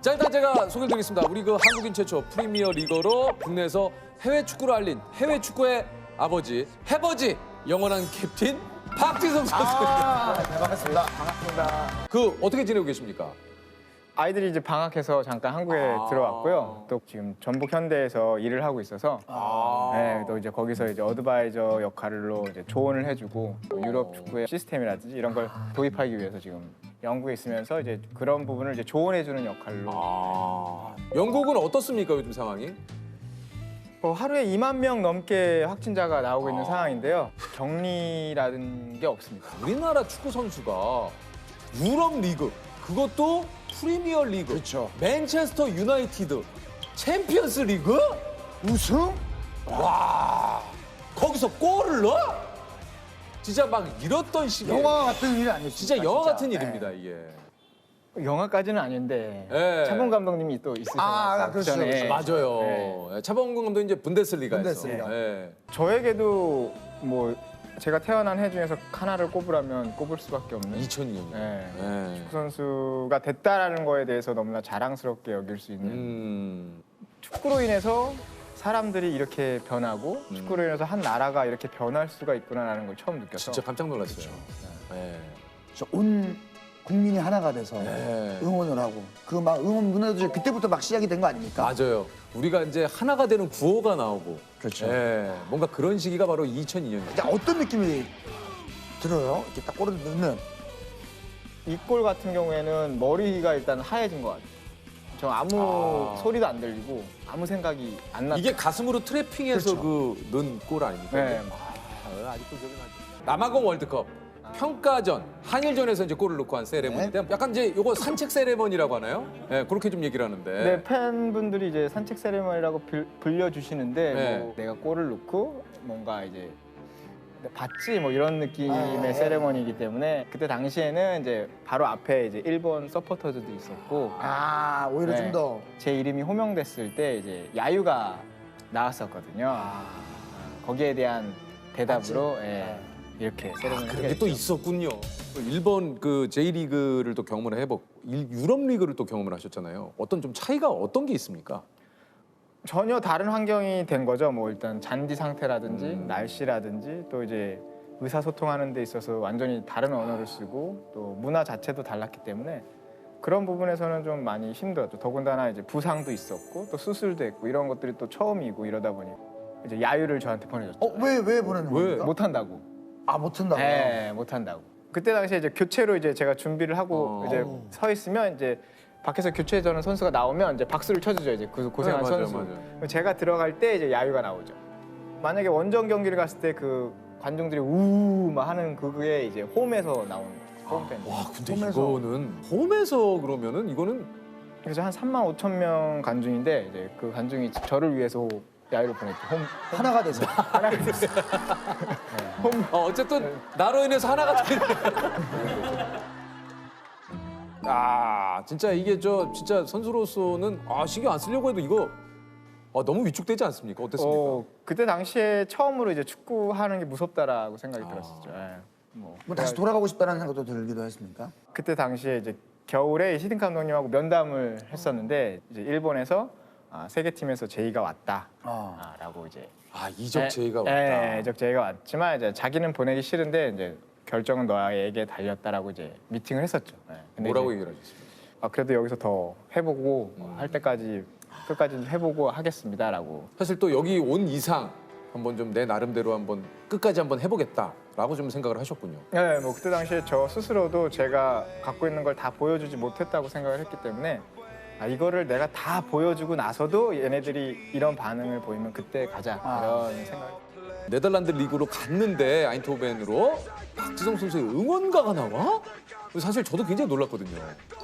자, 일단 제가 소개를 드리겠습니다. 우리 그 한국인 최초 프리미어 리거로 국내에서 해외 축구를 알린 해외 축구의 아버지, 해버지 영원한 캡틴 박지성 선수입니다. 네, 반갑습니다. 반갑습니다. 그 어떻게 지내고 계십니까? 아이들이 이제 방학해서 잠깐 한국에 들어왔고요. 또 지금 전북 현대에서 일을 하고 있어서 네, 또 이제 거기서 이제 어드바이저 역할로 이제 조언을 해주고 또 유럽 축구의 시스템이라든지 이런 걸 도입하기 위해서 지금 영국에 있으면서 이제 그런 부분을 이제 조언해주는 역할로. 영국은 어떻습니까 요즘 상황이? 하루에 2만 명 넘게 확진자가 나오고 있는 상황인데요. 격리라는 게 없습니다. 우리나라 축구 선수가 유럽 리그, 그것도 프리미어 리그, 그렇죠. 맨체스터 유나이티드, 챔피언스 리그? 우승? 와, 거기서 골을 넣어? 진짜 막 이렇던 시기에 영화 같은 일이 아니었어요. 진짜 영화 같은 일입니다 이게. 영화까지는 아닌데 네. 차범 감독님이 또 있으셔서 그렇죠, 그렇죠. 맞아요. 네. 차범근 감독 이제 분데스리가에서. 분데스리가. 네. 저에게도 뭐 제가 태어난 해 중에서 하나를 꼽으라면 꼽을 수밖에 없는 2002년. 네. 네. 축구 선수가 됐다라는 거에 대해서 너무나 자랑스럽게 여길 수 있는 축구로 인해서 사람들이 이렇게 변하고 축구로 인해서 한 나라가 이렇게 변할 수가 있구나라는 걸 처음 느껴서 진짜 깜짝 놀랐어요. 네. 온 국민이 하나가 돼서 네. 응원을 하고 그 막 응원 문화도 이제 그때부터 막 시작이 된 거 아닙니까? 맞아요. 우리가 이제 하나가 되는 구호가 나오고. 그렇죠. 네. 뭔가 그런 시기가 바로 2002년이죠. 이제 어떤 느낌이 들어요? 이렇게 딱 골을 넣으면 이 골 같은 경우에는 머리가 일단 하얘진 것 같아요. 저 아무 소리도 안 들리고 아무 생각이 안 났어요. 이게 가슴으로 트래핑해서 그렇죠. 그 넣은 골 아닙니까? 네. 아직도 기억이 나죠. 남아공 월드컵 평가전 한일전에서 이제 골을 넣고 한 세레머니인데 약간 이제 요거 산책 세레머니라고 하나요? 네, 그렇게 좀 얘기를 하는데. 네, 팬분들이 이제 산책 세레머니라고 불려주시는데 네. 뭐 내가 골을 넣고 뭔가 이제 봤지 뭐 이런 느낌의 네. 세레머니이기 때문에 그때 당시에는 이제 바로 앞에 이제 일본 서포터즈도 있었고 오히려 네. 좀 더 제 이름이 호명됐을 때 이제 야유가 나왔었거든요. 거기에 대한 대답으로 예, 이렇게 세레머니 그런 게 또 있었군요. 일본 그 J리그를 또 경험을 해보고 유럽 리그를 또 경험을 하셨잖아요. 어떤 좀 차이가 어떤 게 있습니까? 전혀 다른 환경이 된 거죠. 뭐 일단 잔디 상태라든지 날씨라든지 또 이제 의사소통하는 데 있어서 완전히 다른 언어를 쓰고 또 문화 자체도 달랐기 때문에 그런 부분에서는 좀 많이 힘들었죠. 더군다나 이제 부상도 있었고 또 수술도 했고 이런 것들이 또 처음이고 이러다 보니 이제 야유를 저한테 보내줬죠. 왜 보내는 왜? 겁니까? 못한다고. 못한다고요? 네, 못한다고. 그때 당시에 이제 교체로 이제 제가 준비를 하고 이제 서 있으면 이제 밖에서 교체 전는 선수가 나오면 이제 박수를 쳐주죠. 이제 그 고생한 네, 맞아요, 선수. 맞아요. 그럼 제가 들어갈 때 이제 야유가 나오죠. 만약에 원정 경기를 갔을 때 그 관중들이 우우 막 하는 그게 이제 홈에서 나오는 거예요. 홈팬. 와, 근데 홈에서. 이거는 홈에서 그러면은 이거는 그래서 한 3만 5천 명 관중인데 이제 그 관중이 저를 위해서 야유를 보냈죠. 하나가 돼서 하나가 됐어요. 어쨌든 나로 인해서 하나가 되는. 진짜 이게 진짜 선수로서는 신경 안 쓰려고 해도 이거 너무 위축되지 않습니까? 어땠습니까? 그때 당시에 처음으로 이제 축구하는 게 무섭다라고 생각이 들었었죠. 예. 뭐 다시 돌아가고 싶다는 생각도 들기도 했습니까? 그때 당시에 이제 겨울에 히딩크 감독님하고 면담을 했었는데 이제 일본에서 세계 팀에서 제의가 왔다라고 이제 이적 제의가 왔다. 네, 이적 제의가 왔지만 이제 자기는 보내기 싫은데 이제 결정은 너에게 달렸다라고 이제 미팅을 했었죠. 네. 근데 뭐라고 이제, 얘기를 하셨습니까? 그래도 여기서 더 해보고 할 때까지 끝까지 해보고 하겠습니다라고. 사실 또 여기 온 이상 한번 좀 내 나름대로 한번 끝까지 한번 해보겠다라고 좀 생각을 하셨군요. 네, 뭐 그때 당시에 저 스스로도 제가 갖고 있는 걸 다 보여주지 못했다고 생각을 했기 때문에 이거를 내가 다 보여주고 나서도 얘네들이 이런 반응을 보이면 그때 가자 이런 생각. 네덜란드 리그로 갔는데 아인트호벤으로 박지성 선수의 응원가가 나와? 사실 저도 굉장히 놀랐거든요.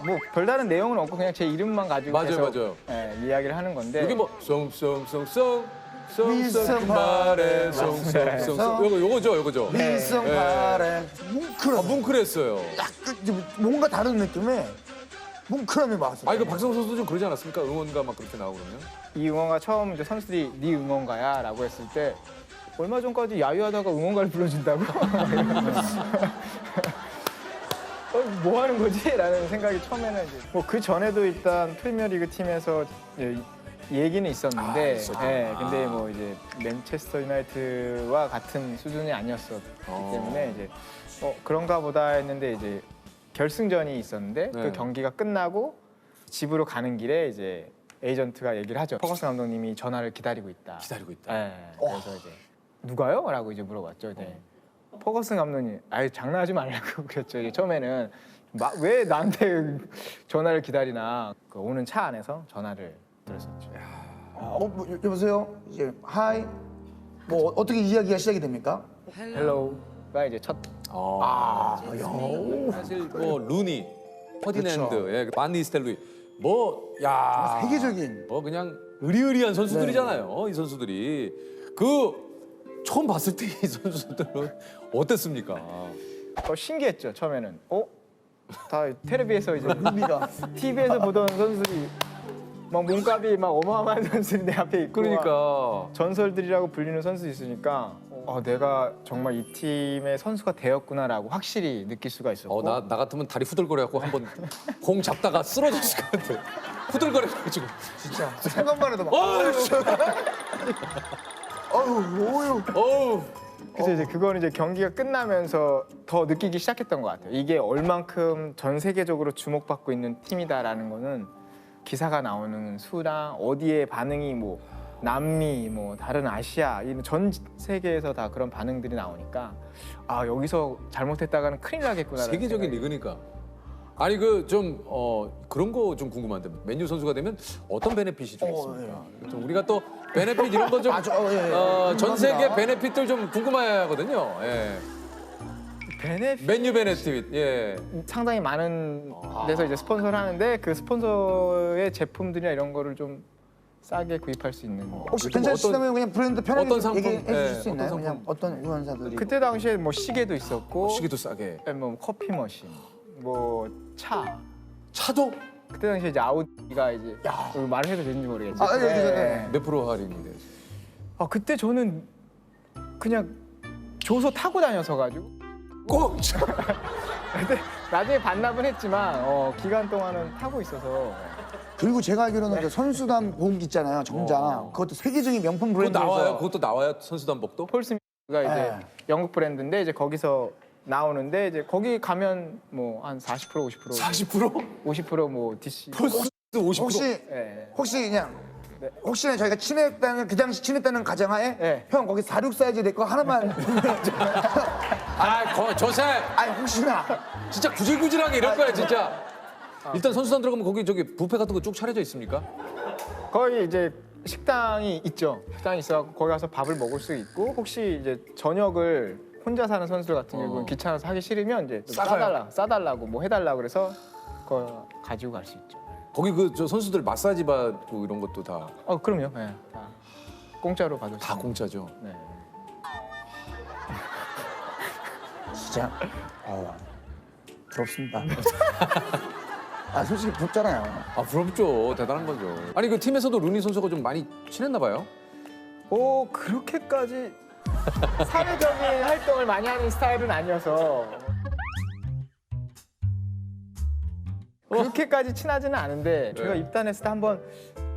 뭐 별다른 내용은 없고 그냥 제 이름만 가지고 맞아요, 계속 맞아요. 이야기를 하는 건데 여기 뭐 송송송송 송송 말에 송송송송 요거죠. 밀성파래 뭉클한 뭉클했어요. 약간 좀 뭔가 다른 느낌의 뭉클함이 왔어요. 이거 박지성 선수도 좀 그러지 않았습니까? 응원가 막 그렇게 나오고 그러면? 이 응원가 처음 이제 선수들이 네 응원가야라고 했을 때 얼마 전까지 야유하다가 응원가를 불러준다고? 뭐 하는 거지? 라는 생각이 처음에는 이제 뭐 그 전에도 일단 프리미어리그 팀에서 얘기는 있었는데, 예, 근데 뭐 이제 맨체스터 유나이티드와 같은 수준이 아니었었기 때문에 이제 그런가 보다 했는데 이제 결승전이 있었는데 네. 그 경기가 끝나고 집으로 가는 길에 이제 에이전트가 얘기를 하죠. 퍼거슨 감독님이 전화를 기다리고 있다. 기다리고 있다. 예, 그래서 이제 누가요? 라고 이제 물어봤죠. 네. 퍼거슨 감독님, 아예 장난하지 말라고 그랬죠. 이제 처음에는 왜 나한테 전화를 기다리나. 그 오는 차 안에서 전화를 들었었죠. 뭐, 여보세요? 이제 하이. 뭐 어떻게 이야기가 시작이 됩니까? 헬로우가 이제 첫. 사실 뭐 루니, 퍼디낸드, 예, 반니스텔로이 뭐야 세계적인. 뭐 그냥 의리의리한 선수들이잖아요. 이 선수들이 그 처음 봤을 때 이 선수들은 어땠습니까? 신기했죠. 처음에는. 다 텔레비에서 이제 의미가. TV에서 보던 선수들이 막 몸값이 막 어마어마한 선수들이 내 앞에 있고. 그러니까 전설들이라고 불리는 선수 있으니까 내가 정말 이 팀의 선수가 되었구나라고 확실히 느낄 수가 있었고. 나 같으면 다리 후들거려갖고 한번 공 잡다가 쓰러졌을 것 같아. 후들거려가지고 진짜 생각만 해도 막. 어휴. 어우 그래서 이제 그거는 이제 경기가 끝나면서 더 느끼기 시작했던 것 같아요. 이게 얼만큼 전 세계적으로 주목받고 있는 팀이다라는 거는 기사가 나오는 수랑 어디에 반응이 뭐 남미, 뭐 다른 아시아, 전 세계에서 다 그런 반응들이 나오니까 여기서 잘못했다가는 큰일 나겠구나. 세계적인 리그니까. 아니 그 좀 그런 거 좀 궁금한데 맨유 선수가 되면 어떤 베네핏이 좀 있습니까? 좀 우리가 또 베네핏 이런 거 좀 전 세계 베네핏들 좀 궁금해하거든요. 예. 베네핏 맨유 베네핏. 예. 상당히 많은 데서 이제 스폰서를 하는데 그 스폰서의 제품들이나 이런 거를 좀 싸게 구입할 수 있는. 혹시 요즘 괜찮으시다면 그냥 브랜드 편하게 어떤 상품? 얘기해 주실 네, 수 있나요? 어떤 그냥 어떤 유언사들이. 그때 당시에 뭐 시계도 있었고, 시기도 싸게. 뭐 커피 머신, 뭐 차. 차도 그때 당시에 이제 아우디가 이제 말을 해도 되는지 모르겠지. 네. 몇 프로 할인이 돼요? 그때 저는 그냥 줘서 타고 다녀서 가지고. 꼭 근데 나중에 반납은 했지만 기간 동안은 타고 있어서. 그리고 제가 알기로는 그 선수단 복 있잖아요, 정장. 그것도 세계적인 명품 그거 브랜드에서. 나와요? 그것도 나와요? 선수단복도? 폴스미가 이제 네. 영국 브랜드인데 이제 거기서 나오는데 이제 거기 가면 뭐 한 40% 50% 40%? 50%뭐 DC. 폴스 50%? 혹시 예. 혹시 그냥 혹시나 저희가 친했다는 그 당시 친했다는 가정하에 네. 형 거기 46 사이즈 내 거 하나만. 저새 아니 혹시나. 진짜 구질구질하게 이럴 거야 진짜. 일단 선수단 들어가면 거기 저기 뷔페 같은 거 쭉 차려져 있습니까? 거기 이제 식당이 있죠. 식당이 있어갖고 거기 가서 밥을 먹을 수 있고 혹시 이제 저녁을 혼자 사는 선수들 같은 경우는 귀찮아서 하기 싫으면 이제 좀 싸달라고 뭐 해달라고 그래서 그거 가지고 갈 수 있죠. 거기 그 저 선수들 마사지 받고 이런 것도 다 다 그럼요. 네, 다 공짜로 받을 수 있는. 공짜죠. 네. 진짜 부럽습니다. 솔직히 부럽잖아요. 부럽죠. 대단한 거죠. 아니 그 팀에서도 루니 선수가 좀 많이 친했나 봐요. 그렇게까지 사회적인 활동을 많이 하는 스타일은 아니어서 그렇게까지 친하지는 않은데 제가 입단했을 때 한번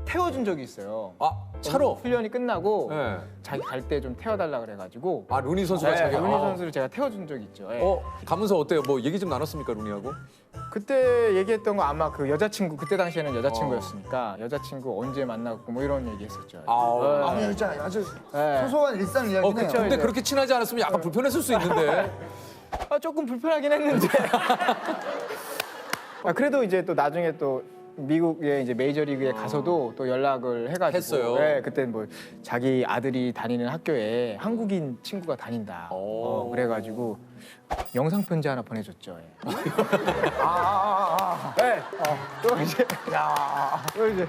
태워준 적이 있어요. 차로? 훈련이 끝나고 네. 자기 갈 때 좀 태워달라 그래가지고 루니 선수가 자기 루니 선수를 제가 태워준 적이 있죠. 예. 가면서 어때요? 뭐 얘기 좀 나눴습니까 루니하고? 그때 얘기했던 거 아마 그 여자친구 그때 당시에는 여자친구였으니까 여자친구 언제 만나고 뭐 이런 얘기했었죠. 아니 진짜 아주 네. 소소한 일상 이야기네요. 그쵸. 근데 이제. 그렇게 친하지 않았으면 약간 불편했을 수 있는데. 조금 불편하긴 했는데. 그래도 이제 또 나중에 또 미국의 이제 메이저리그에 가서도 또 연락을 해가지고 했어요? 네, 그때 뭐 자기 아들이 다니는 학교에 한국인 친구가 다닌다. 그래가지고 영상 편지 하나 보내줬죠. 예. 네. 또 이제 또 이제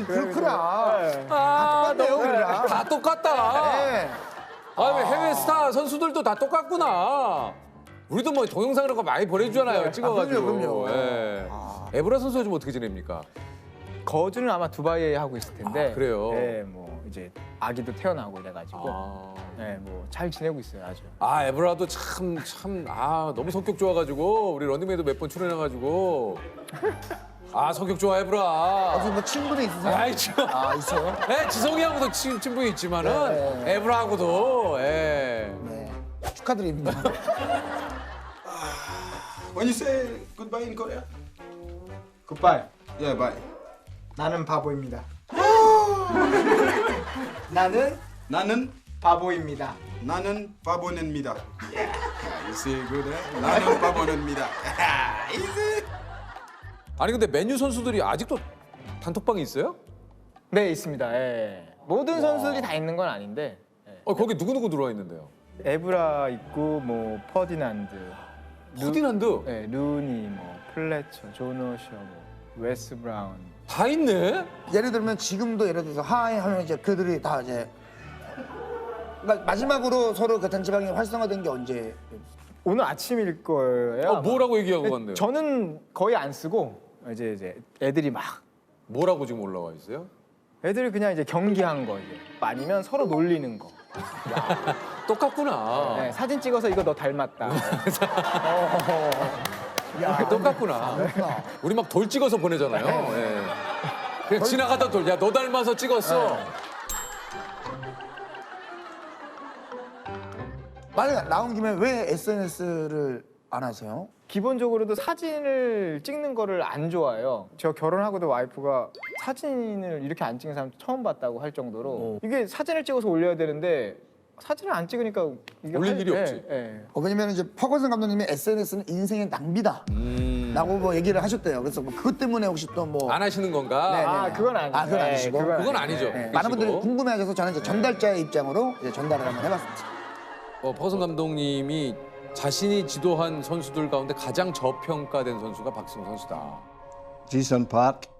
그렇구나. 네. 똑같네요, 우리랑. 다 똑같다. 네. 왜 해외 스타 선수들도 다 똑같구나. 우리도 뭐 동영상 이런 거 많이 보내주잖아요. 찍어가지고. 그럼요. 예. 에브라 선수 좀 어떻게 지냅니까? 거주는 아마 두바이에 하고 있을 텐데. 그래요? 네, 뭐 이제 아기도 태어나고 이래가지고. 네, 뭐 잘 지내고 있어요 아주. 아 에브라도 너무 성격 좋아가지고 우리 런닝맨도 몇 번 출연해가지고 성격 좋아 에브라. 어디 뭐 친분이 있으세요? 아이 참. 아 있어요? 예, 지성이하고도 친분이 있지만은 에브라하고도 예. 네. 축하드립니다. When you say goodbye in Korea? 굿바이. Yeah, bye. 나는 바보입니다. 나는 나는 바보입니다. 바보입니다. Yeah, you see good, eh? 나는 바보입니다. Easy. 아니 근데 맨유 선수들이 아직도 단톡방이 있어요? 네 있습니다. 예. 모든 선수들이 다 있는 건 아닌데 거기 누구 들어와 있는데요? 에브라 있고 뭐 퍼디난드, 퍼디난드 네, 루니, 뭐 플래처, 조너셔, 뭐 웨스 브라운. 다 있네. 예를 들면 지금도 예를 들어서 하이 하면 이제 그들이 다 이제 그러니까 마지막으로 서로 그 단체방이 활성화된 게 언제? 오늘 아침일 거예요. 아마. 뭐라고 얘기하고 근데 갔네요? 저는 거의 안 쓰고 이제 애들이 막 뭐라고 지금 올라와 있어요? 애들이 그냥 이제 경기한 거 이제 아니면 서로 놀리는 거. 똑같구나. 네, 사진 찍어서 이거 너 닮았다. 똑같구나. 우리 막 돌 찍어서 보내잖아요. 예. 그냥 지나가다 돌. 야, 너 닮아서 찍었어. 만약 나온 김에 왜 SNS를 안 하세요? 기본적으로도 사진을 찍는 거를 안 좋아해요. 저 결혼하고도 와이프가 사진을 이렇게 안 찍는 사람 처음 봤다고 할 정도로 이게 사진을 찍어서 올려야 되는데 사진을 안 찍으니까 이게 올릴 일이 없지. 왜냐면 이제 퍼거슨 감독님이 SNS는 인생의 낭비다. 라고 뭐 얘기를 하셨대요. 그래서 뭐 그것 때문에 혹시 또 뭐 안 하시는 건가? 네, 네. 아 그건 아니죠. 그건 아니시고. 그건 아니죠. 네, 많은 분들이 궁금해하셔서 저는 이제 전달자의 입장으로 이제 전달을 한번 해봤습니다. 퍼거슨 감독님이 자신이 지도한 선수들 가운데 가장 저평가된 선수가 박지성 선수다. Jason Park.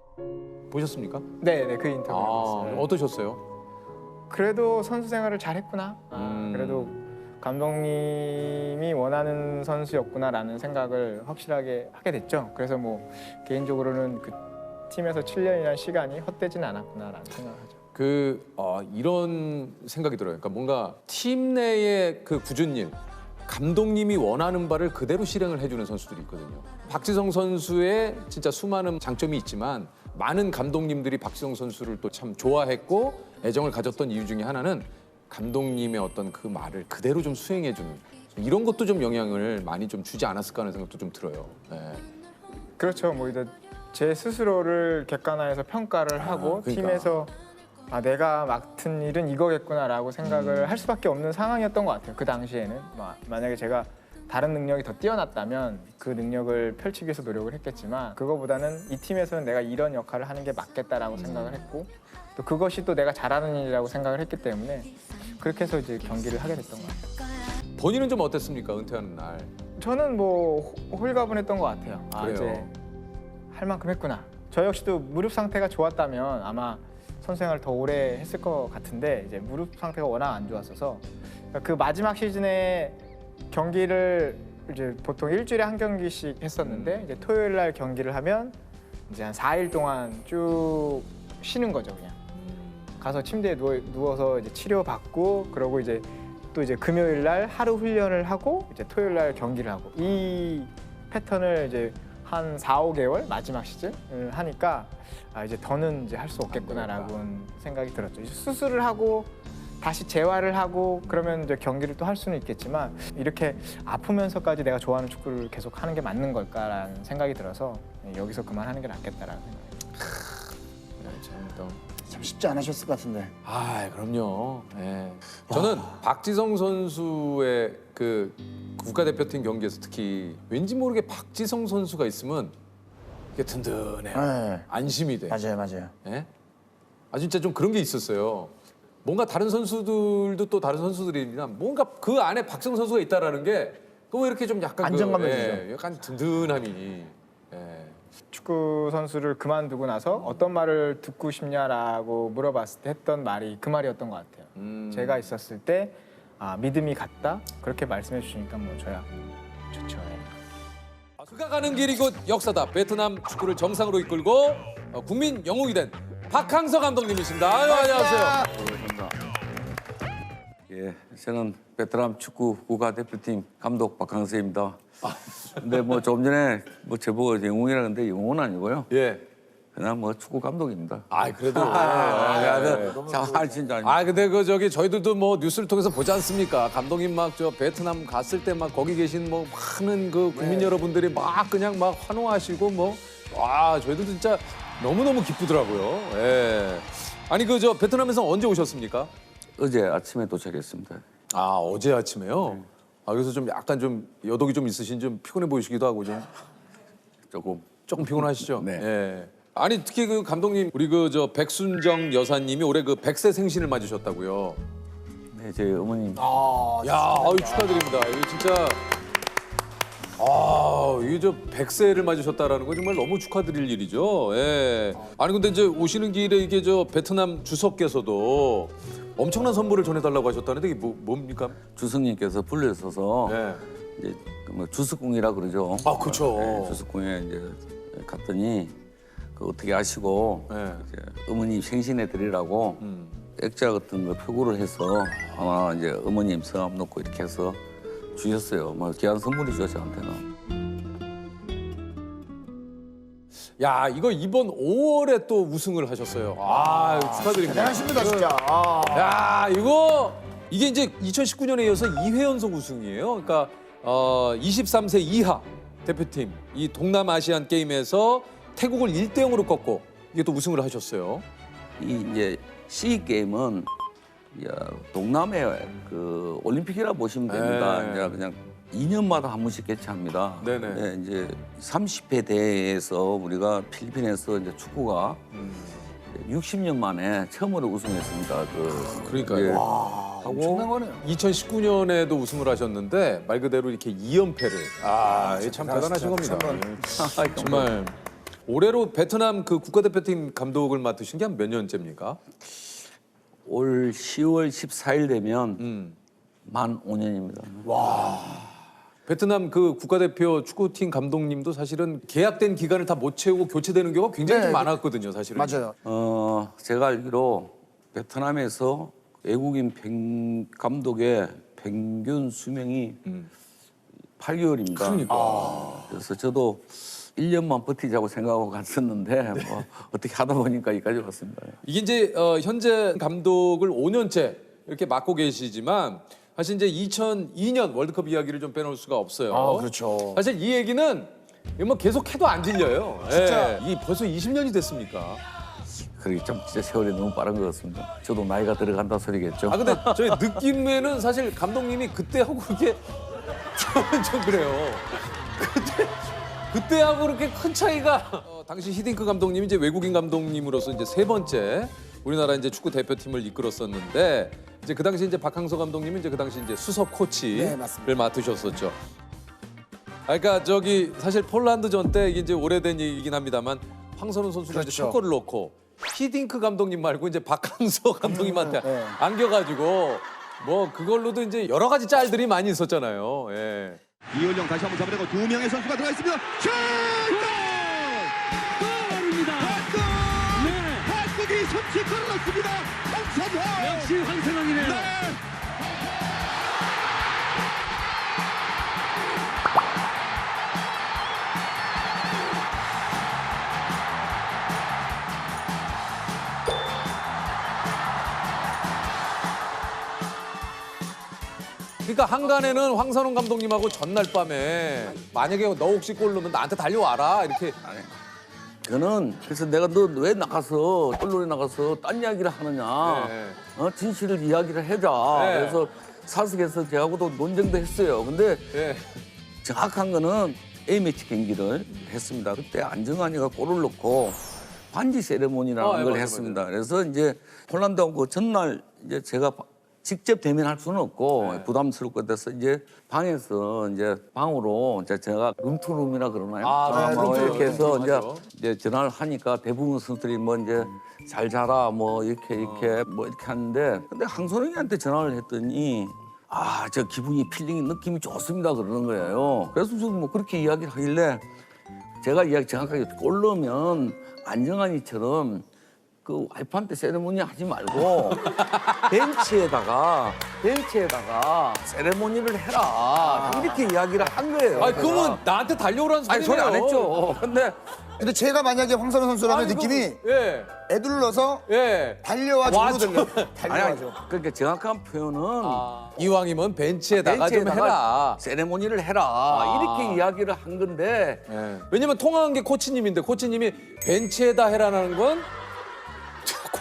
보셨습니까? 네네 그 인터뷰. 어떠셨어요? 그래도 선수 생활을 잘했구나. 그래도 감독님이 원하는 선수였구나라는 생각을 확실하게 하게 됐죠. 그래서 뭐 개인적으로는 그 팀에서 7년이라는 시간이 헛되진 않았구나라는 생각을 하죠. 이런 생각이 들어요. 그러니까 뭔가 팀 내의 그 굳은 일, 감독님이 원하는 바를 그대로 실행을 해주는 선수들이 있거든요. 박지성 선수의 진짜 수많은 장점이 있지만 많은 감독님들이 박지성 선수를 또 참 좋아했고 애정을 가졌던 이유 중에 하나는 감독님의 어떤 그 말을 그대로 좀 수행해주는 이런 것도 좀 영향을 많이 좀 주지 않았을까 하는 생각도 좀 들어요. 네. 그렇죠. 뭐 이제 제 스스로를 객관화해서 평가를 하고 그러니까. 팀에서 내가 맡은 일은 이거겠구나라고 생각을 할 수밖에 없는 상황이었던 것 같아요. 그 당시에는 만약에 제가 다른 능력이 더 뛰어났다면 그 능력을 펼치기 위해서 노력을 했겠지만 그거보다는 이 팀에서는 내가 이런 역할을 하는 게 맞겠다라고 생각을 했고 또 그것이 또 내가 잘하는 일이라고 생각을 했기 때문에 그렇게 해서 이제 경기를 하게 됐던 것 같아요. 본인은 좀 어땠습니까? 은퇴하는 날. 저는 뭐 홀가분했던 것 같아요. 그래요? 이제 할 만큼 했구나. 저 역시도 무릎 상태가 좋았다면 아마 선수 생활을 더 오래 했을 것 같은데 이제 무릎 상태가 워낙 안 좋았어서 그 마지막 시즌에 경기를 이제 보통 일주일에 한 경기씩 했었는데 이제 토요일 날 경기를 하면 이제 한 4일 동안 쭉 쉬는 거죠 그냥. 가서 침대에 누워서 이제 치료받고 그러고 이제 또 이제 금요일 날 하루 훈련을 하고 이제 토요일 날 경기를 하고 이 패턴을 이제 한 4, 5개월 마지막 시즌을 하니까 이제 더는 이제 할 수 없겠구나라고 생각이 들었죠. 이제 수술을 하고 다시 재활을 하고 그러면 이제 경기를 또 할 수는 있겠지만 이렇게 아프면서까지 내가 좋아하는 축구를 계속 하는 게 맞는 걸까라는 생각이 들어서 여기서 그만하는 게 낫겠다라는 생각이 참 쉽지 않으셨을 것 같은데. 그럼요. 예. 저는 박지성 선수의 그 국가대표팀 경기에서 특히 왠지 모르게 박지성 선수가 있으면 이게 든든해요. 네. 안심이 돼. 맞아요. 예? 진짜 좀 그런 게 있었어요. 뭔가 다른 선수들도 또 다른 선수들이나 뭔가 그 안에 박지성 선수가 있다라는 게 또 이렇게 좀 약간 안정감이 주죠. 약간 든든함이. 예. 축구 선수를 그만두고 나서 어떤 말을 듣고 싶냐라고 물어봤을 때 했던 말이 그 말이었던 것 같아요. 제가 있었을 때 믿음이 갔다 그렇게 말씀해 주시니까 뭐 저야 좋죠. 그가 가는 길이 곧 역사다. 베트남 축구를 정상으로 이끌고 국민 영웅이 된 박항서 감독님이십니다. 아유, 안녕하세요. 예, 저는 베트남 축구 국가대표팀 감독 박항서입니다. 근데 뭐 조금 전에 뭐 저보고 영웅이라는데 영웅은 아니고요. 예. 그냥 뭐 축구 감독입니다. 아, 그래도. 자, 진짜 아니. 아, 근데 그 저기 저희들도 뭐 뉴스를 통해서 보지 않습니까? 감독님 막 저 베트남 갔을 때 막 거기 계신 뭐 많은 그 국민 여러분들이 막 그냥 막 환호하시고 뭐 와, 저희도 진짜 너무너무 기쁘더라고요. 예. 아니 그 저 베트남에서 언제 오셨습니까? 어제 아침에 도착했습니다. 아, 어제 아침에요? 아, 그래서 좀 약간 좀 여독이 좀 있으신 좀 피곤해 보이시기도 하고 좀 조금 피곤하시죠? 네. 예. 아니 특히 그 감독님 우리 그 저 백순정 여사님이 올해 그 100세 생신을 맞으셨다고요. 네, 저희 어머님. 야, 아유 축하드립니다. 이거 진짜 이게 저 100세를 맞으셨다라는 건 정말 너무 축하드릴 일이죠. 예. 아니 근데 이제 오시는 길에 이게 저 베트남 주석께서도 엄청난 선물을 전해달라고 하셨다는데 이게 뭡니까? 주석님께서 불려서서 네. 이제 뭐 주석궁이라 그러죠. 아, 그렇죠. 네, 주석궁에 이제 갔더니 그 어떻게 아시고 네. 이제 어머님 생신에 드리라고 액자 같은 거 표구를 해서 아마 이제 어머님 성함 넣고 이렇게 해서 주셨어요. 뭐 귀한 선물이죠 저한테는. 야, 이거 이번 5월에 또 우승을 하셨어요. 아, 축하드립니다. 대단하십니다 진짜. 야, 이게 이제 2019년에 이어서 2회 연속 우승이에요. 그러니까 23세 이하 대표팀 이 동남아시안 게임에서 태국을 1대 0으로 꺾고 이게 또 우승을 하셨어요. 이 이제 시 게임은 동남아 그 올림픽이라 보시면 됩니다. 네. 이제 그냥 2년마다 한 번씩 개최합니다. 네네. 네, 이제 30회 대회에서 우리가 필리핀에서 이제 축구가 60년 만에 처음으로 우승했습니다. 그러니까요. 예. 엄청난 거네요. 2019년에도 우승을 하셨는데 말 그대로 이렇게 2연패를. 아, 이게 참 대단하신 겁니다. 정말 올해로 베트남 그 국가대표팀 감독을 맡으신 게 한 몇 년째입니까? 올 10월 14일 되면 만 5년입니다. 베트남 그 국가대표 축구팀 감독님도 사실은 계약된 기간을 다 못 채우고 교체되는 경우가 굉장히 네, 좀 많았거든요, 사실은. 맞아요. 제가 알기로 베트남에서 외국인 감독의 평균 수명이 8개월입니다. 그러니까. 그래서 저도 1년만 버티자고 생각하고 갔었는데 뭐 어떻게 하다 보니까 여기까지 왔습니다. 이게 이제 현재 감독을 5년째 이렇게 맡고 계시지만 사실 이제 2002년 월드컵 이야기를 좀 빼놓을 수가 없어요. 아, 그렇죠. 사실 이 얘기는 이거 뭐 계속해도 안 질려요. 진짜 이 벌써 20년이 됐습니까? 그게 참 진짜 세월이 너무 빠른 것 같습니다. 저도 나이가 들어간다 소리겠죠. 아 근데 저희 느낌에는 사실 감독님이 그때하고 그렇게 좀 그래요. 그때하고 그렇게 큰 차이가 당시 히딩크 감독님이 이제 외국인 감독님으로서 이제 세 번째 우리나라 이제 축구 대표팀을 이끌었었는데 이제 그 당시 이제 박항서 감독님이 이제 그 당시 이제 수석 네, 코치를 맞습니다. 맡으셨었죠. 그러니까 저기 사실 폴란드전 때 이게 이제 오래된 얘기긴 합니다만 황선우 선수가 이제 그렇죠. 첫 골을 넣고 히딩크 감독님 말고 이제 박항서 감독님한테 네. 안겨가지고 뭐 그걸로도 이제 여러 가지 짤들이 많이 있었잖아요. 예. 이효령 다시 한번 잡아내고 두 명의 선수가 들어가 있습니다. 슛! 골입니다. 한국이 선취골을 넣습니다. 황선홍. 역시 황선홍이네요. 네. 그러니까 한간에는 황선홍 감독님하고 전날 밤에 만약에 너 혹시 골 넣으면 나한테 달려와라 이렇게. 저는 그래서 내가 너 왜 나가서 언론에 나가서 딴 이야기를 하느냐. 네. 진실을 이야기를 해자. 네. 그래서 사석에서 제하고도 논쟁도 했어요. 근데 예. 정확한 거는 A매치 경기를 했습니다. 그때 안정환이가 골을 넣고 반지 세레모니라는 예, 걸 맞아요, 했습니다. 그래서 이제 폴란드하고 그 전날 이제 제가 직접 대면할 수는 없고 네. 부담스럽고 돼서 이제 방에서 이제 방으로 이제 제가 룸투룸이라 그러나요? 네, 뭐 룸투룸, 이렇게 해서 룸투룸 이제 전화를 하니까 대부분 선수들이 뭐 이제 잘 자라 뭐 이렇게 뭐 이렇게 하는데 근데 황선홍이한테 전화를 했더니 저 기분이 필링이 느낌이 좋습니다 그러는 거예요. 그래서 좀 뭐 그렇게 이야기를 하길래 제가 이야기 정확하게 골 넣으면 안정환이처럼 그 와이프한테 세레모니 하지 말고 벤치에다가 세레모니를 해라 이렇게 이야기를 한 거예요. 아니 그러면 나한테 달려오라는 아니 소리네요. 소리 안 했죠. 근데 제가 만약에 황선우 선수라면 아니, 느낌이 예. 애둘러서 예. 달려와줘. 와줘. 달려와줘. 그러니까 정확한 표현은 이왕이면 벤치에다가 좀 해라. 세레모니를 해라 이렇게 이야기를 한 건데 예. 왜냐면 통화한 게 코치님인데 코치님이 벤치에다 해라는 건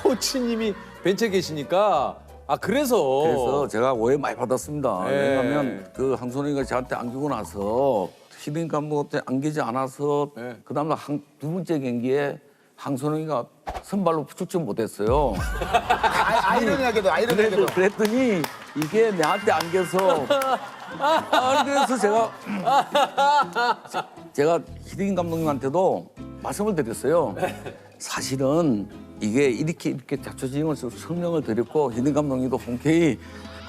코치님이 벤치에 계시니까 그래서 제가 오해 많이 받았습니다. 예. 왜냐하면 그 황선우가 저한테 안기고 나서 히딩 감독한테 안기지 않아서 예. 그 다음날 두 번째 경기에 황선우가 선발로 출전 못했어요. 아이러니하게도 아이러니하게도. 그랬더니 이게 내한테 안겨서 그래서 제가 히딩 감독님한테도 말씀을 드렸어요. 사실은 이게 이렇게 자초지종을 성명을 드렸고 히딩 감독님도 흔쾌히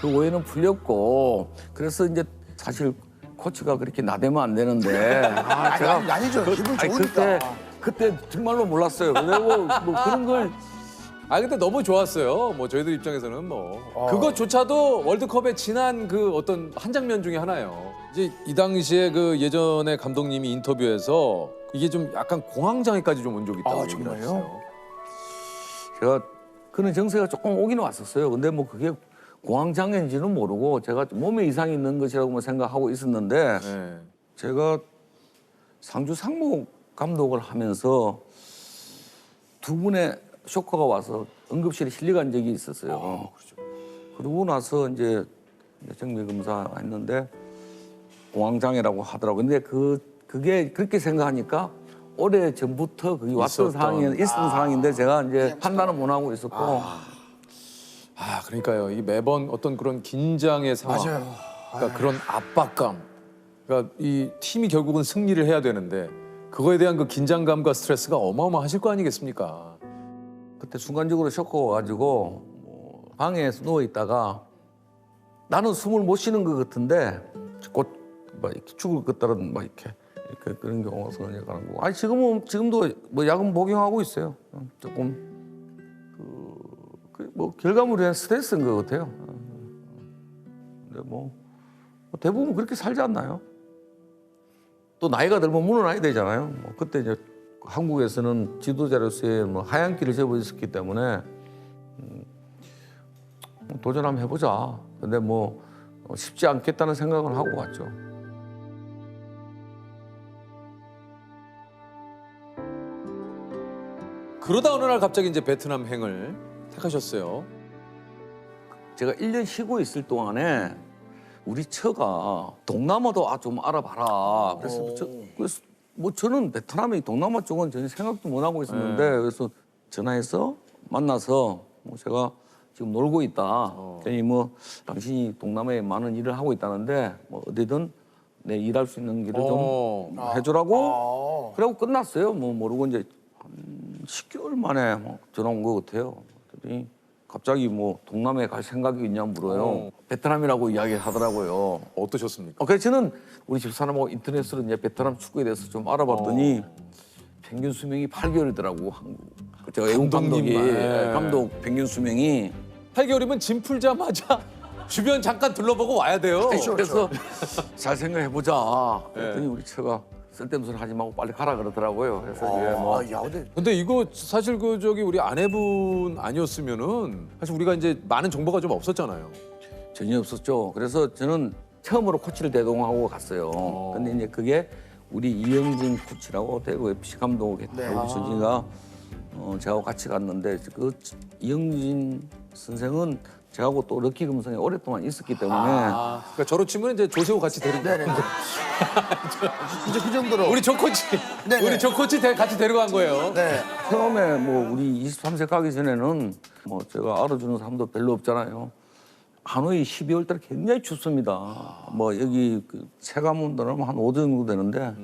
그 오해는 풀렸고 그래서 이제 사실 코치가 그렇게 나대면 안 되는데 아니죠. 기분 아니, 좋으니까. 그때 정말로 몰랐어요. 그리고 뭐 그런 걸 근데 너무 좋았어요. 뭐 저희들 입장에서는 그것조차도 월드컵의 지난 그 어떤 한 장면 중에 하나예요. 이제 이 당시에 그 예전에 감독님이 인터뷰에서 이게 좀 약간 공황장애까지 좀 온 적이 있다고 얘기를 정말요? 하셨어요. 제가 그런 정세가 조금 오기는 왔었어요. 근데 뭐 그게 공황장애인지는 모르고 제가 몸에 이상이 있는 것이라고 생각하고 있었는데 네. 제가 상주 상무 감독을 하면서 두 분의 쇼커가 와서 응급실에 실려간 적이 있었어요. 그러고 나서 이제 정밀 검사 했는데 공황장애라고 하더라고요. 근데 그게 그렇게 생각하니까 오래 전부터 그게 왔던 있었던 상황인데 제가 이제 판단을 못 하고 있었고 그러니까요. 이 매번 어떤 그런 긴장의 상황, 맞아요. 그러니까 그런 압박감, 그러니까 이 팀이 결국은 승리를 해야 되는데 그거에 대한 그 긴장감과 스트레스가 어마어마하실 거 아니겠습니까? 그때 순간적으로 쇼크가 와가지고 방에서 누워 있다가 나는 숨을 못 쉬는 것 같은데 곧 막 이렇게 죽을 것 같다는 막 이렇게 그런 경우가 생겨가는 거고. 아니 지금도 뭐 약은 복용하고 있어요. 조금 뭐 결과물에 스트레스인 것 같아요. 근데 뭐 대부분 그렇게 살지 않나요? 또 나이가 들면 물러나야 되잖아요. 뭐 그때 이제 한국에서는 지도자로서의 뭐 하얀 길을 접어 있었기 때문에 도전 한번 해보자. 근데 뭐 쉽지 않겠다는 생각을 하고 왔죠. 그러다 어느 날 갑자기 이제 베트남 행을 택하셨어요. 제가 1년 쉬고 있을 동안에 우리 처가 동남아도 좀 알아봐라. 그래서 뭐 저는 베트남이 동남아 쪽은 전혀 생각도 못 하고 있었는데 그래서 전화해서 만나서 뭐 제가 지금 놀고 있다. 그러니 뭐 당신이 동남아에 많은 일을 하고 있다는데 뭐 어디든 내 일할 수 있는 길을 좀 해주라고. 그러고 끝났어요. 뭐 모르고 이제 한 10개월 만에 뭐 전화 온 것 같아요. 그랬더니 갑자기 뭐 동남아에 갈 생각이 있냐 물어요. 베트남이라고 이야기하더라고요. 어떠셨습니까? 그래서 저는 우리 집사람하고 인터넷으로 이제 베트남 축구에 대해서 좀 알아봤더니 평균 수명이 8개월이더라고. 제가 외국 감독이 감독 평균 수명이 8개월이면 짐 풀자마자 주변 잠깐 둘러보고 와야 돼요. 그래서 잘 생각해보자. 그랬더니 우리 처가 쓸데없는 소리 하지 말고 빨리 가라 그러더라고요. 그래서 이게 뭐 야, 근데 근데 이거 사실 그 우리 아내분 아니었으면은 사실 우리가 이제 많은 정보가 좀 없었잖아요. 전혀 없었죠. 그래서 저는 처음으로 코치를 대동하고 갔어요. 근데 이제 그게 우리 이영진 코치라고 대구 FC 감독했던 우리 준이가 저하고 같이 갔는데 그 이영진 선생은 저하고 또 럭키 금성에 오랫동안 있었기 때문에 그러니까 저로 치면 이제 조세호 같이 데리고 이제 그 정도로. 우리 조 코치 네네. 우리 조 코치 같이 데려간 거예요. 네. 처음에 뭐 우리 23세 가기 전에는 뭐 제가 알아주는 사람도 별로 없잖아요. 하노이 12월 달에 굉장히 춥습니다. 뭐 여기 그 체감온 들어가면 한 5도 정도 되는데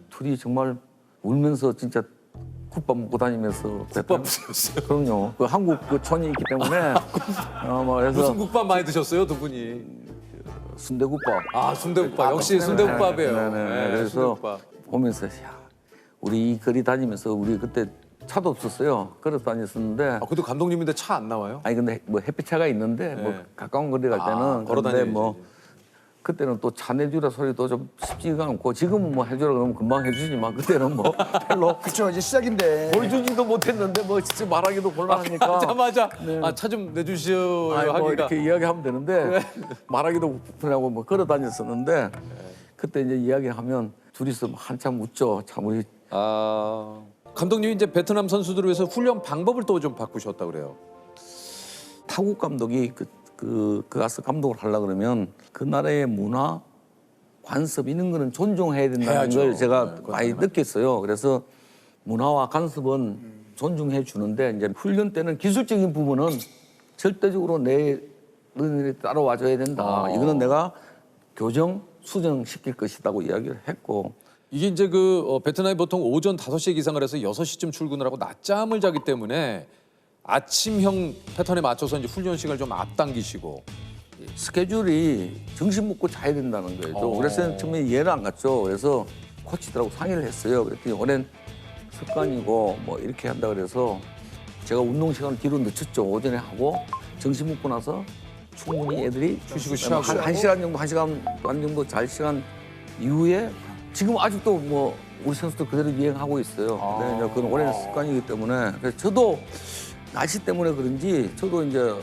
둘이 정말 울면서 진짜 국밥 먹고 다니면서 국밥 드셨어요? 그럼요. 그 한국 그 촌이 있기 때문에 뭐 그래서 무슨 국밥 많이 드셨어요, 두 분이? 순대국밥. 순대국밥. 역시 순대국밥이에요. 네네. 그래서 순대국밥. 보면서 야 우리 이 거리 다니면서 우리 그때 차도 없었어요. 걸어 다녔었는데 아, 그래도 감독님인데 차 안 나와요? 아니 근데 뭐 햇빛차가 있는데 뭐 네. 가까운 거리 갈 때는 걸어 근데 다녀야지. 뭐 그때는 또 차 내주라 소리도 좀 쉽지가 않고 지금은 뭐 해주라 그러면 금방 해주지만 그때는 뭐 별로 그쵸, 이제 시작인데. 보여주지도 못했는데 뭐 진짜 말하기도 곤란하니까 맞아. 아, 차 좀 내주시오 아니, 뭐 하기가. 이렇게 이야기하면 되는데 말하기도 불편하고 뭐 걸어 다녔었는데 그때 이제 이야기하면 둘이서 뭐 한참 웃죠. 참 우리 아, 감독님이 이제 베트남 선수들을 위해서 훈련 방법을 또 좀 바꾸셨다 그래요. 타국 감독이 그 가서 감독을 하려 그러면 그 나라의 문화, 관습 이런 거는 존중해야 된다는 해야죠. 걸 제가 네, 그건 많이 당연하죠. 느꼈어요. 그래서 문화와 관습은 존중해 주는데 이제 훈련 때는 기술적인 부분은 절대적으로 내 너희들이 따라와 줘야 된다. 이거는 내가 교정, 수정시킬 것이라고 이야기를 했고 이게 이제 베트남이 보통 오전 5시에 기상을 해서 6시쯤 출근을 하고 낮잠을 자기 때문에 아침형 패턴에 맞춰서 이제 훈련 시간을 좀 앞당기시고. 스케줄이 정신 먹고 자야 된다는 거예요. 그래서 처음에 이해를 안 갔죠. 그래서 코치들하고 상의를 했어요. 그랬더니 오랜 습관이고 뭐 이렇게 한다 그래서 제가 운동 시간을 뒤로 늦췄죠. 오전에 하고 점심 먹고 나서 충분히 애들이 휴식을 취하고. 한 시간 정도, 1시간 반 정도 잘 시간 이후에 지금 아직도 뭐 우리 선수들 그대로 유행하고 있어요. 근데 이제 그건 오랜 습관이기 때문에 그래서 저도 날씨 때문에 그런지 저도 이제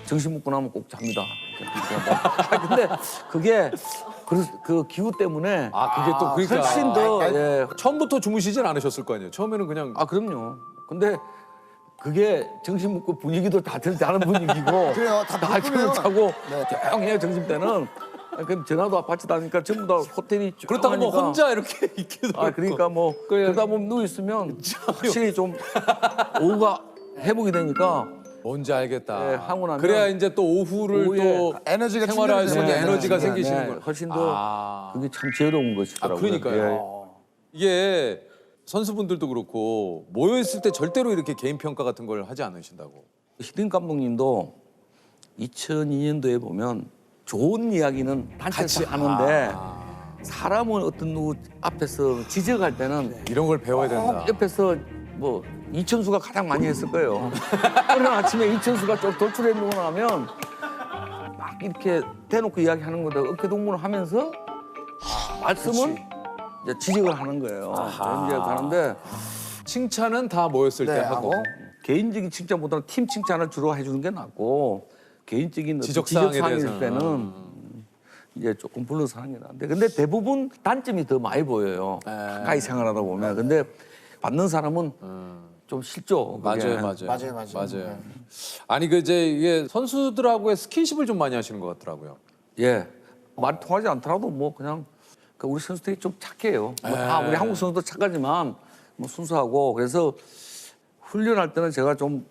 점심 먹고 나면 꼭 잡니다. 근데 그게 그 기후 때문에 아, 그게 또 그러니까 훨씬 더 예. 처음부터 주무시진 않으셨을 거 아니에요. 처음에는 그냥 아 그럼요. 근데 그게 점심 먹고 분위기도 다른 분위기고 그래요, 다 낮잠을 바쁘면. 자고 네. 조용해요 점심 때는. 그럼 전화도 받지 않으니까 전부 다 호텔이 그렇다고 뭐 조용하니까. 혼자 이렇게 있기도 아 그러니까 뭐 그러다 보면 누워 있으면 확실히 좀 오후가 회복이 되니까 뭔지 알겠다. 네, 하고 나면 그래야 이제 또 오후를 오후에 또 에너지가 생활할 수 있는 충전이 되잖아요. 에너지가 네, 생기시는 네. 거예요. 훨씬 더 아. 그게 참 지혜로운 것이더라고요. 그러니까요. 이게 선수분들도 그렇고 모여 있을 때 절대로 이렇게 개인 평가 같은 걸 하지 않으신다고. 히딩 감독님도 2002년도에 보면 좋은 이야기는 단체에서 하는데 사람을 어떤 누구 앞에서 지적할 때는 이런 걸 배워야 된다. 옆에서 뭐 이천수가 가장 많이 했을 거예요. 오늘 아침에 이천수가 좀 돌출해 놓고 나면 막 이렇게 대놓고 이야기하는 건데 어깨 동무를 하면서 말씀은 이제 지적을 하는 거예요. 이제 하는데 칭찬은 다 모였을 때 네, 하고. 개인적인 칭찬보다는 팀 칭찬을 주로 해주는 게 낫고 개인적인 지적사항에 지적사항일 대해서는. 때는 이제 조금 불러서 하는 게 나은데 근데 대부분 단점이 더 많이 보여요. 가까이 생활하다 보면. 근데 받는 사람은 좀 싫죠. 그게. 맞아요. 아니 그 이제 이게 선수들하고의 스킨십을 좀 많이 하시는 것 같더라고요. 예. 말이 통하지 않더라도 뭐 그냥 우리 선수들이 좀 착해요. 뭐 다 우리 한국 선수도 착하지만 뭐 순수하고 그래서 훈련할 때는 제가 좀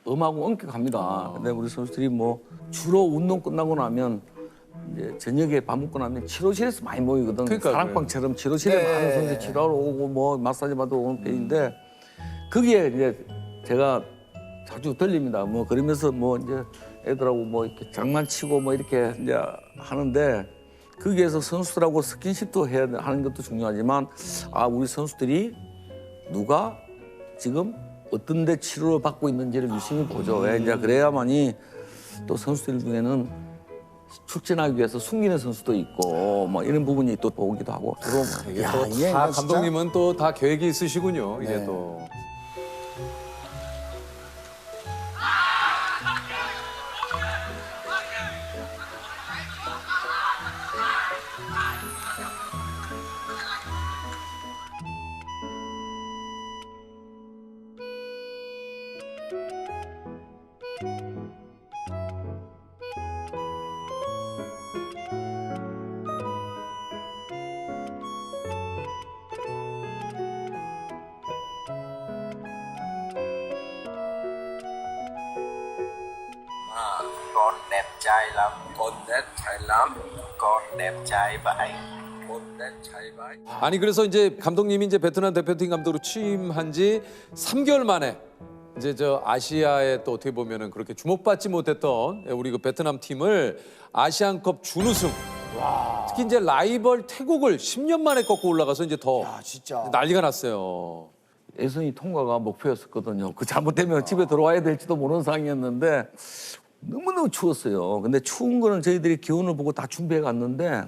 엄하고 엄격합니다. 근데 우리 선수들이 뭐 주로 운동 끝나고 나면 이제 저녁에 밥 먹고 나면 치료실에서 많이 모이거든. 그러니까요. 사랑방처럼 치료실에 많은 선수 치료하러 오고 뭐 마사지 받으러 오는 편인데 거기에 이제 제가 자주 들립니다. 뭐 그러면서 뭐 이제 애들하고 뭐 이렇게 장난치고 뭐 이렇게 이제 하는데 거기에서 선수들하고 스킨십도 해야 하는 것도 중요하지만 아 우리 선수들이 누가 지금 어떤 데 치료를 받고 있는지를 유심히 보죠. 왜 이제 그래야만이 또 선수들 중에는 출전하기 위해서 숨기는 선수도 있고 뭐 이런 부분이 또 보기도 하고 서로 이게 또 다 감독님은 또 다 계획이 있으시군요. 이게 또. Con đẹp trai lắm. Con đẹp trai lắm. Con đẹp trai vậy. Con đẹp trai vậy. 아니 그래서 이제 감독님이 이제 베트남 대표팀 감독으로 취임한 지 3개월 만에 이제 저 아시아에 또 어떻게 보면은 그렇게 주목받지 못했던 우리 그 베트남 팀을 아시안컵 준우승. 특히 이제 라이벌 태국을 10년 만에 꺾고 올라가서 이제 더 진짜. 난리가 났어요. 예선이 통과가 목표였었거든요. 그 잘못되면 집에 들어와야 될지도 모르는 상황이었는데 너무너무 추웠어요. 근데 추운 거는 저희들이 기온을 보고 다 준비해 갔는데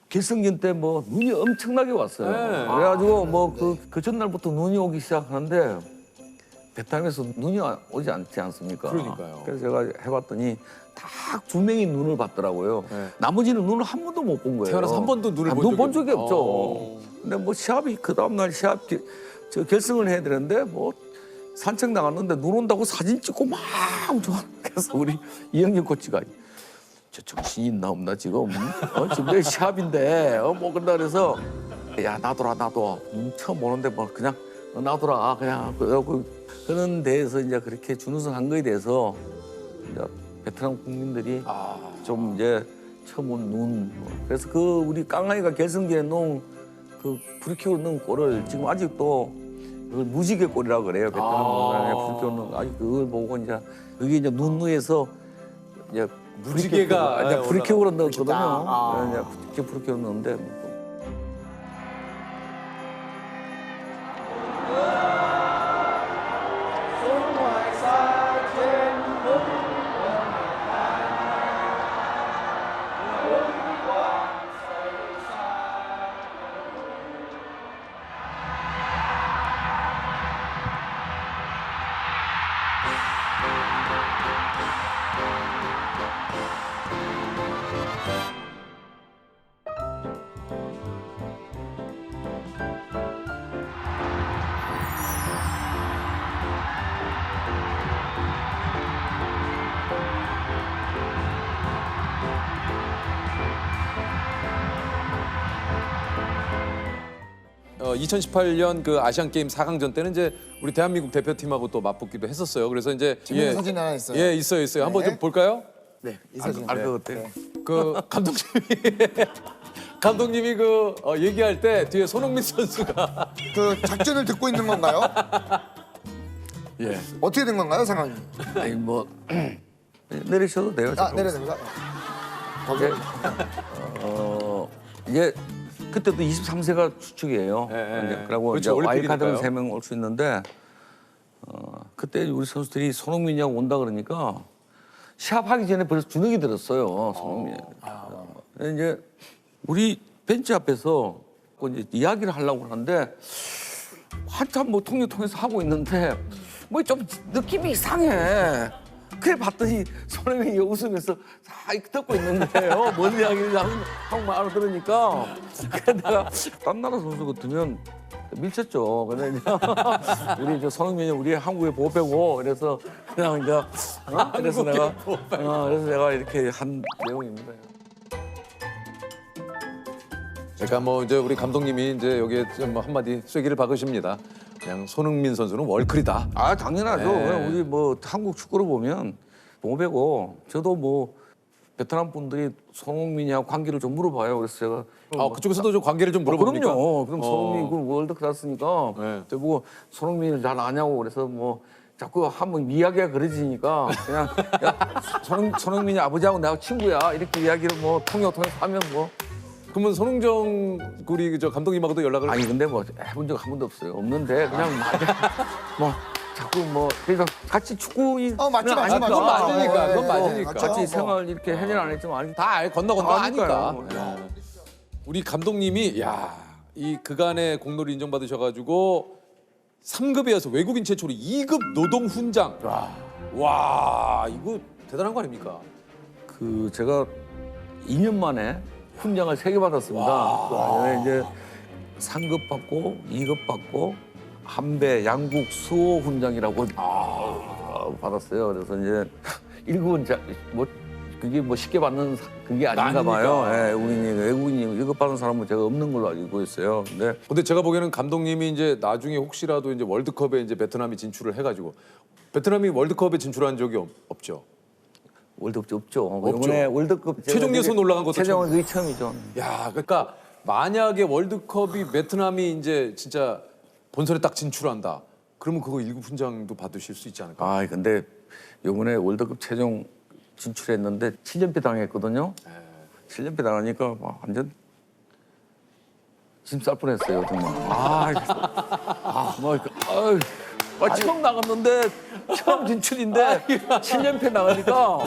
결승전 때 뭐 눈이 엄청나게 왔어요. 네. 그래가지고 뭐 그 전날부터 눈이 오기 시작하는데 베트남에서 눈이 오지 않지 않습니까? 그러니까요. 그래서 제가 해봤더니 딱 두 명이 눈을 봤더라고요. 네. 나머지는 눈을 한 번도 못 본 거예요. 태어나서 한 번도 눈을 본 적이 없죠. 어. 근데 뭐 시합이 그 다음날 저 결승을 해야 되는데 뭐 산책 나갔는데 눈 온다고 사진 찍고 막 좋아. 그래서 우리 이영경 코치가 저 정신이 있나 없나 지금 지금 내일 시합인데 뭐 그런다 그래서 야 놔둬라 처음 오는데 뭐 그냥 놔둬라 그냥 그런 데에서 이제 그렇게 준우승한 거에 대해서 이제 베트남 국민들이 좀 이제 처음 온 눈 그래서 그 우리 깡아이가 결승전에 넣은 그 불키로 넣은 골을 지금 아직도 그걸 무지개 골이라고 그래요. 베트남 불키로 넣은 거. 아직 그걸 보고 이제 그게 이제 눈 위에서 이제 무지개가 이제 불키로 넣었거든요. 아. 이제 불키로 넣는데 어, 2018년 그 아시안 게임 4강전 때는 이제 우리 대한민국 대표팀하고 또 맞붙기도 했었어요. 그래서 이제 재밌는 사진 하나 있어요. 예, 있어요. 한번 좀 볼까요? 네, 이 사진. 알것 같아요. 그 감독님이 그 얘기할 때 뒤에 손흥민 선수가 그 작전을 듣고 있는 건가요? 예. 어떻게 된 건가요, 상황이? 아니 뭐 내리셔도 돼요. 아, 잠깐만. 내려됩니다. 이제, 이제 그때도 23세가 추측이에요. 예, 예. 이제 그러고 그렇죠, 이제 올림픽이니까요. 와일드카드는 3명 올 수 있는데 그때 우리 선수들이 손흥민이하고 온다 그러니까 시합하기 전에 벌써 주눅이 들었어요. 손흥민이. 이제 우리 벤치 앞에서 이제 이야기를 하려고 하는데 한참 뭐 통역통해서 하고 있는데 뭐 좀 느낌이 이상해. 그래 봤더니 손흥민이 웃으면서 다 이렇게 듣고 있는 거예요. 뭔 이야기를 하고 알아들으니까. 그래 내가 딴 나라 선수 같으면 밀쳤죠. 근데 이제 우리 저 손흥민이 우리 한국의 보배고 그래서 그냥 이제 그래서 내가 이렇게 한 내용입니다. 그러니까 뭐 이제 우리 감독님이 이제 여기에 좀 한마디 쐐기를 박으십니다. 그냥 손흥민 선수는 월클이다. 아 당연하죠. 네. 우리 뭐 한국 축구를 보면 보배고 저도 뭐 베트남 분들이 손흥민이하고 관계를 좀 물어봐요. 그래서 제가 그쪽에서도 좀 관계를 좀 물어봅니까? 그럼요. 그럼 손흥민 그 월드컵 갔으니까 네. 저보고 손흥민을 잘 아냐고 그래서 뭐 자꾸 한번 이야기가 그래지니까 그냥 야, 손흥민이 아버지하고 내가 친구야 이렇게 이야기를 뭐 통해서 하면 뭐 그러면 손흥정 우리 저 감독님하고도 연락을 아니 근데 뭐 해본 적 한 번도 없어요. 없는데 그냥 뭐 자꾸 뭐 그러니까 같이 축구 맞지. 그건 맞으니까. 그건 맞으니까. 같이 생활 이렇게 해는 안 했지만 다 건너 아니까. 아니까요. 예. 우리 감독님이 이 그간의 공로를 인정받으셔가지고 3급이어서 외국인 최초로 2급 노동 훈장. 와 이거 대단한 거 아닙니까? 그 제가 2년 만에 훈장을 3개 받았습니다. 이제 상급 받고 2급 받고 한배 양국 수호 훈장이라고 받았어요. 그래서 이제 1급은 뭐 그게 뭐 쉽게 받는 그게 아닌가 봐요. 예, 외국인이 1급 받은 사람은 제가 없는 걸로 알고 있어요. 근데 제가 보기에는 감독님이 이제 나중에 혹시라도 이제 월드컵에 이제 베트남이 진출을 해가지고 베트남이 월드컵에 진출한 적이 없죠. 월드컵 없죠. 없죠. 이번에 월드컵 최종 예선 올라간 것도 최종은 그게 처음이죠. 야, 그러니까 만약에 월드컵이 베트남이 이제 진짜 본선에 딱 진출한다. 그러면 그거 1급 훈장도 받으실 수 있지 않을까? 아, 근데 이번에 월드컵 최종 진출했는데 7연패 당했거든요. 7연패 당하니까 막 완전 짐 쌀 뻔했어요, 정말. 뭐, 처음 나갔는데 처음 진출인데 7연패 나가니까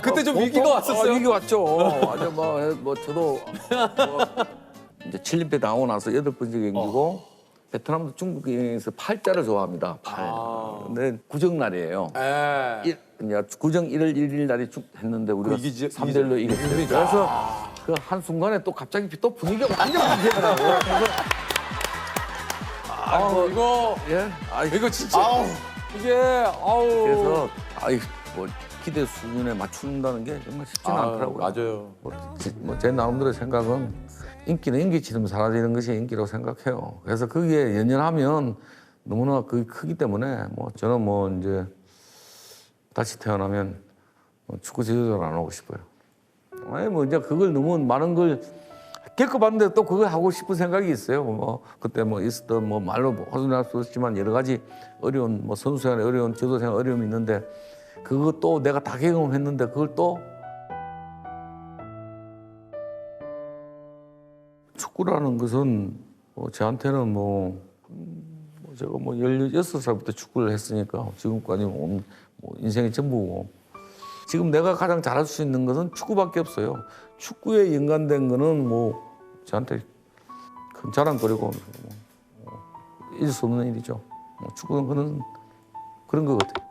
그때 좀 위기가 왔었어요? 위기 왔죠. 아주 뭐 저도 이제 7연패 나오고 나서 8번째 경기고 베트남도 중국 경기에서 8자를 좋아합니다. 8. 근데 구정날이에요. 예. 이제 구정 1월 1일 날에 했는데 우리가 이기지- 3대1로 이겼어요. 그래서 그 한순간에 또 갑자기 또 분위기가 완전 바뀌더라고요. 그래서 이거 예? 이거 진짜 이게 아우 그래서 뭐 기대 수준에 맞춘다는 게 정말 쉽지는 않더라고요. 맞아요. 제 나름대로 생각은 인기는 인기처럼 사라지는 것이 인기라고 생각해요. 그래서 거기에 연연하면 너무나 그게 크기 때문에 뭐 저는 뭐 이제 다시 태어나면 축구 지도자로 안 하고 싶어요. 아니 뭐 이제 그걸 너무 많은 걸 겪어봤는데 또 그걸 하고 싶은 생각이 있어요. 뭐 그때 뭐 있었던 뭐 말로 허술할 수 없지만 여러 가지 어려운 뭐 선수생활에 어려운 지도생활 어려움이 있는데 그것도 내가 다 경험했는데 그걸 또 축구라는 것은 저한테는 제가 16살부터 축구를 했으니까 지금까지 뭐 인생의 전부고 지금 내가 가장 잘할 수 있는 것은 축구밖에 없어요. 축구에 연관된 거는 뭐 저한테 큰 자랑거리고 잊을 수 없는 일이죠. 축구는 그런 것 같아요.